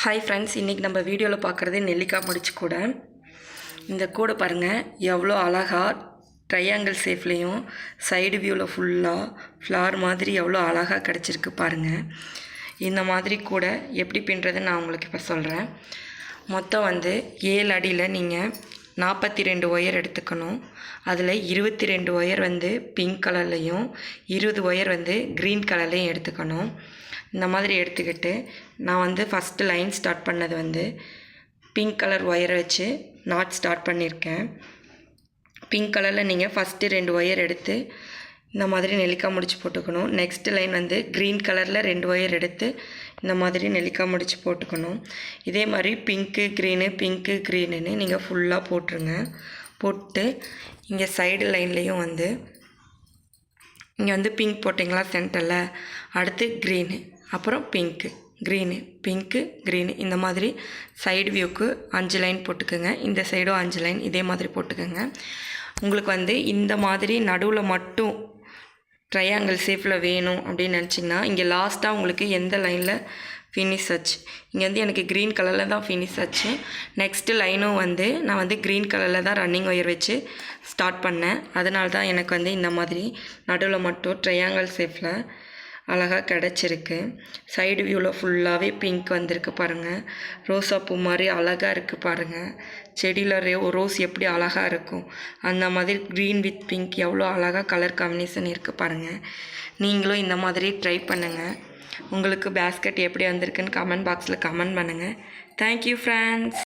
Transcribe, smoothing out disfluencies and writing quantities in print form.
Hi friends, இன்றைக்கி நம்ம வீடியோவில் பார்க்குறது நெல்லிக்காய் முடிச்சு கூடை. இந்த கூடை பாருங்கள் எவ்வளோ அழகாக ட்ரையாங்கிள் ஷேப்லேயும் சைடு வியூவில் ஃபுல்லாக ஃப்ளார் மாதிரி எவ்வளோ அழகாக கிடச்சிருக்கு பாருங்கள். இந்த மாதிரி கூடை எப்படி பின்னுறதுன்னு நான் உங்களுக்கு இப்போ சொல்கிறேன். மொத்தம் 7 அடியில் நீங்கள் 42 ஒயர் எடுத்துக்கணும். அதில் 22 ஒயர் பிங்க் கலர்லேயும் 20 ஒயர் க்ரீன் கலர்லேயும் எடுத்துக்கணும். இந்த மாதிரி எடுத்துக்கிட்டு நான் ஃபஸ்ட்டு லைன் ஸ்டார்ட் பண்ணது பிங்க் கலர் ஒயரை வச்சு நாட் ஸ்டார்ட் பண்ணியிருக்கேன். பிங்க் கலரில் நீங்கள் ஃபஸ்ட்டு 2 ஒயர் எடுத்து இந்த மாதிரி நெல்லிக்காய் முடிச்சு போட்டுக்கணும். நெக்ஸ்ட் லைன் க்ரீன் கலரில் 2 ஒயர் எடுத்து இந்த மாதிரி நெல்லிக்காய் முடிச்சு போட்டுக்கணும். இதே மாதிரி பிங்க்கு க்ரீனுன்னு நீங்கள் ஃபுல்லாக போட்டுருங்க. போட்டு இங்கே சைடு லைன்லேயும் இங்கே பிங்க் போட்டிங்களா சென்டரில், அடுத்து க்ரீனு, அப்புறம் க்ரீனு இந்த மாதிரி சைடு வியூக்கு 5 லைன் போட்டுக்கோங்க. இந்த சைடும் 5 லைன் இதே மாதிரி போட்டுக்கோங்க. உங்களுக்கு இந்த மாதிரி நடுவில் மட்டும் ட்ரையாங்கிள் ஷேப்பில் வேணும் அப்படின்னு நினச்சிங்கன்னா இங்கே லாஸ்ட்டாக உங்களுக்கு எந்த லைனில் ஃபினிஷ் ஆச்சு, இங்கே எனக்கு க்ரீன் கலரில் தான் ஃபினிஷ் ஆச்சு. நெக்ஸ்ட்டு லைனும் நான் க்ரீன் கலரில் தான் ரன்னிங் ஒயர் வச்சு ஸ்டார்ட் பண்ணேன். அதனால தான் எனக்கு இந்த மாதிரி நடுவில் மட்டும் ட்ரையாங்கிள் ஷேப்பில் அழகாக கிடச்சிருக்கு. சைடு வியூவில் ஃபுல்லாகவே பிங்க் வந்திருக்கு பாருங்கள். ரோஸா பூ மாதிரி அழகாக இருக்குது பாருங்கள். செடியில் ரோஸ் எப்படி அழகாக இருக்கும் அந்த மாதிரி க்ரீன் வித் பிங்க் எவ்வளோ அழகாக கலர் காம்பினேஷன் இருக்குது பாருங்கள். நீங்களும் இந்த மாதிரி ட்ரை பண்ணுங்கள். உங்களுக்கு பேஸ்கெட் எப்படி வந்திருக்குன்னு கமெண்ட் பாக்ஸில் கமெண்ட் பண்ணுங்கள். Thank you friends.